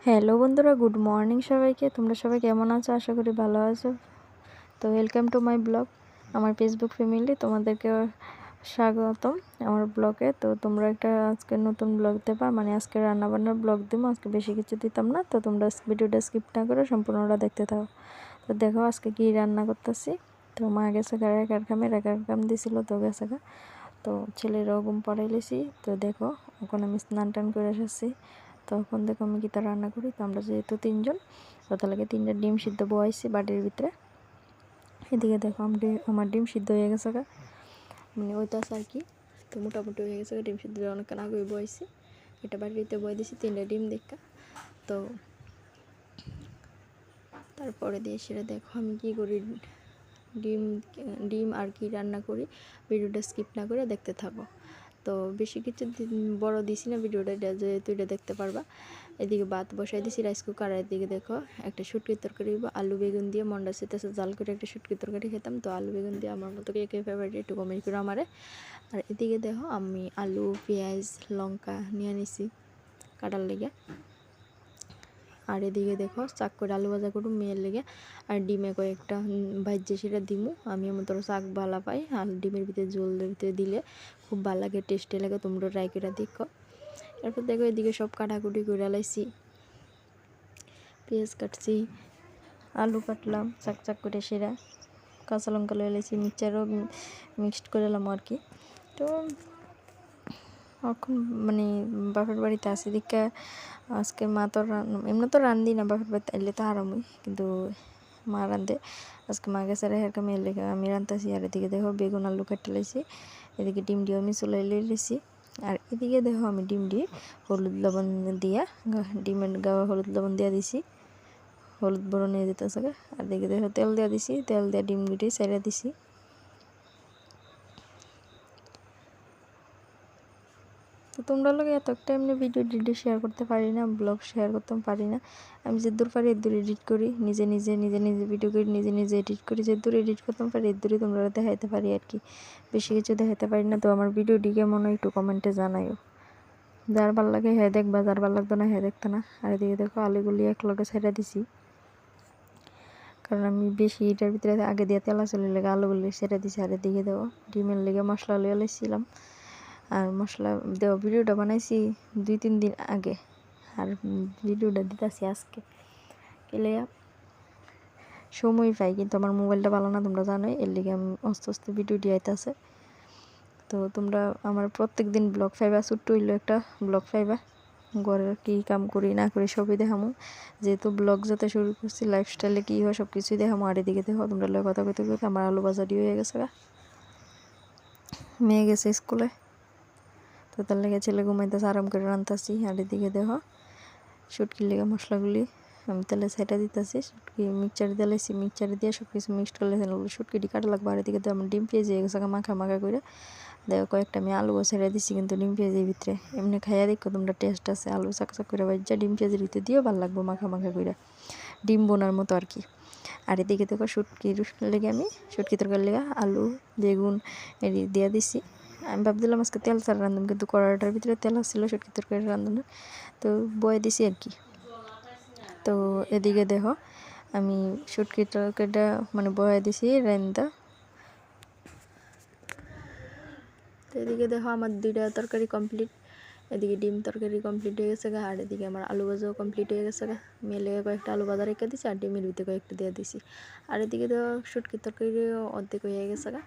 Hello বন্ধুরা, good morning সবাইকে। তোমরা সবাই কেমন আছো? আশা করি ভালো আছো। তো ওয়েলকাম টু মাই ব্লগ, আমার ফেসবুক ফ্যামিলি। তোমাদেরকে স্বাগতম আমার ব্লগে। তো তোমরা একটা আজকে নতুন ব্লগ দেবা, মানে আজকে রান্নাবান্নার ব্লগ দেবো। আজকে বেশি কিছু দিতাম না, তো তোমরা ভিডিওটা স্কিপ না করে সম্পূর্ণটা দেখতে থাকো। তো দেখো আজকে কি রান্না করতেছি। তো মা গেছে গাড়ি একার কাম দিছিল, তো গেছে গা। তো ছেলেরও ঘুম পড়াই লেছি। তো দেখো এখন আমি স্নান টান করে এসেছি। তখন দেখো আমি কী রান্না করি। তো আমরা যেহেতু তিনজন, তো তাহলে তিনটা ডিম সিদ্ধ বয়াইছি বাটির ভিতরে। এদিকে দেখো আমার ডিম সিদ্ধ হয়ে গেছে গা, মানে ওইটাছে আর কি। তো মোটামুটি হয়ে গেছে ডিম সিদ্ধ অনেকক্ষণ আগে বয়েছি। এটা বাটিতে বয়ে দিয়েছি তিনটা ডিম দেখা। তো তারপরে দিয়ে সেটা দেখো আমি কী করি, ডিম ডিম আর কি রান্না করি। ভিডিওটা স্কিপ না করে দেখতে থাকো। তো বেশি কিছু বড় দিছি না ভিডিওটা, যেহেতু এটা দেখতে পারবা। এদিকে ভাত বসাই দিছি রাইস কুকার। এদিকে দেখো একটা শুটকির তরকারি, আলু বেগুন দিয়ে মন্ডা সেতেছে জাল করে একটা শুটকির তরকারি খেতাম। তো আলু বেগুন দিয়ে আমার মতো কে ফেভারিট একটু কমেন্ট করে আমারে। আর এদিকে দেখো আমি আলু পেঁয়াজ লঙ্কা নিয়ে নিছি কাটার লেগে। আর এদিকে দেখো চাক করে আলু ভাজা করুম মেয়ের লেগে। আর ডিমে কয়েকটা ভাজ্যে সেটা দিমু। আমি মতো চাক ভালো পাই, আর ডিমের ভিতরে জলের ভিতরে দিলে খুব ভালো লাগে, টেস্টি লাগে। তোমরা ট্রাই করে দেখো। এরপর দেখো এদিকে সব কাটাকুটি করে লাইছি, পেঁয়াজ কাটছি, আলু কাটলাম চাক চাক করে সেরা, কাঁচা লঙ্কা লয়ে লাইছি, মিক্সচারও মিক্সড করে এলাম আর কি। তো এখন মানে বাপের বাড়িতে আসি দিকে আজকে মা তো এমনি তো রান্ধি না, বাপের বাড়িতে এলে তো আরামই, কিন্তু মা রান্ধে। আজকে মা গেছে রেহার কামে এলে আমি রান্তাছি। আর এদিকে দেখো বেগুন আলু কেটে লাইছি। এদিকে ডিম দিয়ে আমি চুলাই লেছি। আর এদিকে দেখো আমি ডিম দিয়ে হলুদ লবণ দিয়া ডিমের গাওয়া হলুদ লবণ দিয়া দিছি, হলুদ বড় নিয়ে যেতেছে। আর এদিকে দেখো তেল দিয়া দিছি, তেল দিয়ে ডিম গুটি ছেড়ে দিছি। তো তোমরা লোক এত একটা এমনি ভিডিও শেয়ার করতে পারি না, ব্লগ শেয়ার করতে পারি না। আমি যে দূর পারি এদূর এডিট করি, নিজে ভিডিও করি, নিজে এডিট করি। যে দূর এডিট করতে পারি এদূরই তোমরা দেখাইতে পারি আর কি, বেশি কিছু দেখাইতে পারি না। তো আমার ভিডিওটি কেমন হয় একটু কমেন্টে জানাইও। যার ভাল লাগে হ্যাঁ দেখবা, যার ভাল লাগতো না হ্যাঁ দেখতো না। আর এদিকে দেখো আলুগুলি এক লগে ছেড়ে দিছি, কারণ আমি বেশি এটার ভিতরে আগে দিয়ে তেলা চলে লেগে আলুগুলি ছেড়ে দিছি। আর এদিকে দেবো ডিমের লেগে মশলা লিয়ে লাইছিলাম। আর মশলা দেওয়া ভিডিওটা বানাইছি 2-3 দিন আগে, আর ভিডিওটা দিতেছি আজকে কেলে সময় পাই, কিন্তু আমার মোবাইলটা ভালো না তোমরা জানোই, এর লিগে আমি আস্তে আস্তে ভিডিও দিয়াইতেছে। তো তোমরা আমার প্রত্যেক দিন ব্লগ পাইবা, ছোট্ট হইলো একটা ব্লগ পাইবা। ঘরের কী কাম করি না করি সবই দেখামো, যেহেতু ব্লগ যাতে শুরু করছি লাইফস্টাইলে কী হয় সব কিছুই দেখামো। আর এদিকে দেখো তোমরা কথা কইতে কইতে আমার আলু বাজারি হয়ে গেছে, মেয়ে গেছে স্কুলে। তো তার লেগে ছেলে ঘুমাইতেছে, আরাম করে রান্তাছি। আর এদিকে দেখো শুটকির লেগে মশলাগুলি আমি তেলে সেটা দিতেছি। শুটকি মিক্সচার দিয়েছি, মিক্সচার দিয়ে সব কিছু মিক্সড করলে শুটকিটি কাটা লাগবে। আর এদিকে তো আমার ডিম পেঁয়াজ হয়ে গেছে মাখা করে। দেখো কয়েকটা আমি আলু ছেড়ে দিছি, কিন্তু ডিম পেঁয়াজের ভিতরে এমনি খাইয়া দেখো তোমরা টেস্ট আছে। আলু চাকচাক করে বাজ্যা ডিম পেঁয়াজের ভিতরে দিয়েও ভালো লাগবো মাখা করে, ডিম বোনার মতো আর কি। আর এদিকে দেখো শুটকির লেগে আমি শুটকি তরকারির লেগে আলু বেগুন দিয়ে দিছি। আমি ভাবছিলাম আজকে তেল ছাড়া রান্ধুন, কিন্তু কড়াইটার ভিতরে তেল আসছিল শুটকি তরকারি রান্ধুন, তো বয়ে দিছি আর কি। তো এদিকে দেখো আমি শুটকি তরকারিটা মানে বয়ে দিছি রান্দা। তো এদিকে দেখো আমার 2টা তরকারি কমপ্লিট। এদিকে ডিম তরকারি কমপ্লিট হয়ে গেছে গা, আর এদিকে আমার আলু ভাজাও কমপ্লিট হয়ে গেছে গা। মেলে কয়েকটা আলু ভাজা রেখে দিছি, আর ডিমের ভিতরে কয়েকটা দিয়ে দিছি। আর এদিকে তো শুটকির তরকারিও অর্ধেক হয়ে গেছে গা,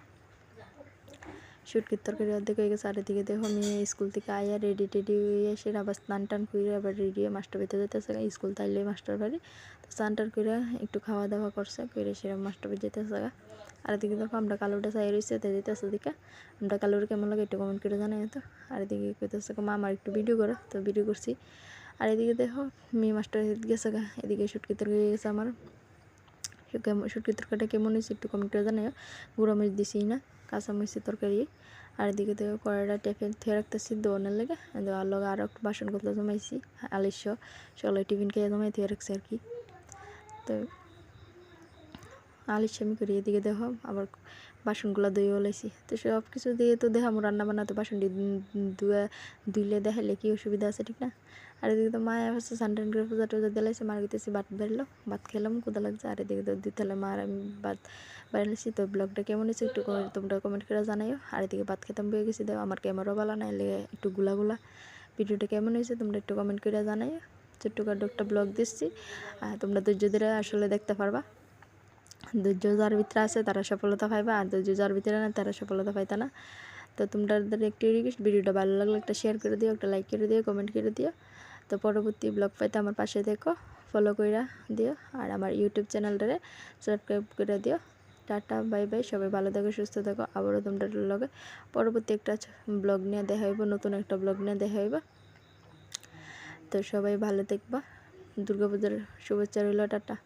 শুটকির তরকারি অর্ধেক হয়ে গেছে। আর এদিকে দেখো আমি স্কুল থেকে আয়া রেডি টেডি হয়ে এসে আবার স্নান টান করে আবার রেডি হয়ে মাস্টার বাড়িতে যেতেছে। স্কুল তাইলে মাস্টার বাড়ি, তো স্নান টান করে একটু খাওয়া দাওয়া করছে, করে সেরকম মাস্টার বাড়ি যেতেছে। আর এদিকে দেখো আমরা কালোটা চাই রয়েছে, তাই যেতেছে দিকে আমরা কালোর কেমন লাগে একটু কমেন্ট করে জানাই তো। আর এদিকে কইতেছে মা আমার একটু ভিডিও করো, তো ভিডিও করছি। আর এদিকে দেখো মেয়ে মাস্টার গেছে গা, এদিকে শুটকি তরকারি গেছে আমার। শুটকি তরকারিটা কেমন হয়েছে একটু কমেন্ট করে জানাই। গুঁড়ো মরিচ দিছি না, কাঁচা মরিচের তরকারি। আর এদিকে দেখো কড়াইটা টেপে থুয়ে রাখতেছি দোয়ানোর লেগে, দেওয়ার লগে আরও একটু বাসন করতে জমাইছি আলিশ সকালে টিফিন খেয়ে জমাই থুয়ে রাখছি আর কি। তো আলিশ আমি করি। এদিকে দেখো আবার বাসনগুলো ধুয়ে লাইছি। তো সব কিছু দিয়ে তো দেখামো রান্না বান্নাতে বাসন ধুইলে দেখাইলে কি অসুবিধা আছে, ঠিক না? আর এদিকে তো মা আসছে সানটান করে পূজা টুজা দিলাইছে, মার গেতেছি ভাত বেরলো, ভাত খেলাম, ক্ষুদা লাগছে। আর এদিকে তো দিতে হলে মার আমি ভাত বেরলাইছি। তো ব্লগটা কেমন হয়েছে একটু তোমরা কমেন্ট করে জানাইও। আর এদিকে ভাত খেতাম বয়ে গেছি, দেও আমার ক্যামেরাও ভালো না, এলে একটু গুলা ভিডিওটা কেমন হয়েছে তোমরা একটু কমেন্ট করে জানাইও। ছোট্টখাটো একটা ব্লগ দিচ্ছি, আর তোমরা ধৈর্য ধরে আসলে দেখতে পারবা। ধৈর্য যার ভিতরে আছে তারা সফলতা পাইবা, আর ধৈর্য যার ভিতরে না তারা সফলতা পাইতা না। তো তোমাদের একটি রিকোয়েস্ট, ভিডিওটা ভালো লাগলে একটা শেয়ার করে দিও, একটা লাইক করে দিও, কমেন্ট করে দিও। তো পরবর্তী ব্লগ পাইতে আমার পাশে দেখো, ফলো করে দিও, আর আমার ইউটিউব চ্যানেলটারে সাবস্ক্রাইব করে দিও। টাটা, বাই বাই, সবাই ভালো থাকো, সুস্থ থাকো। আবারও তোমরা লগে পরবর্তী একটা ব্লগ নিয়ে দেখা হইব, নতুন একটা ব্লগ নিয়ে দেখা হইব। তো সবাই ভালো থাকবা, দুর্গাপূজার শুভেচ্ছা রইল, টাটা।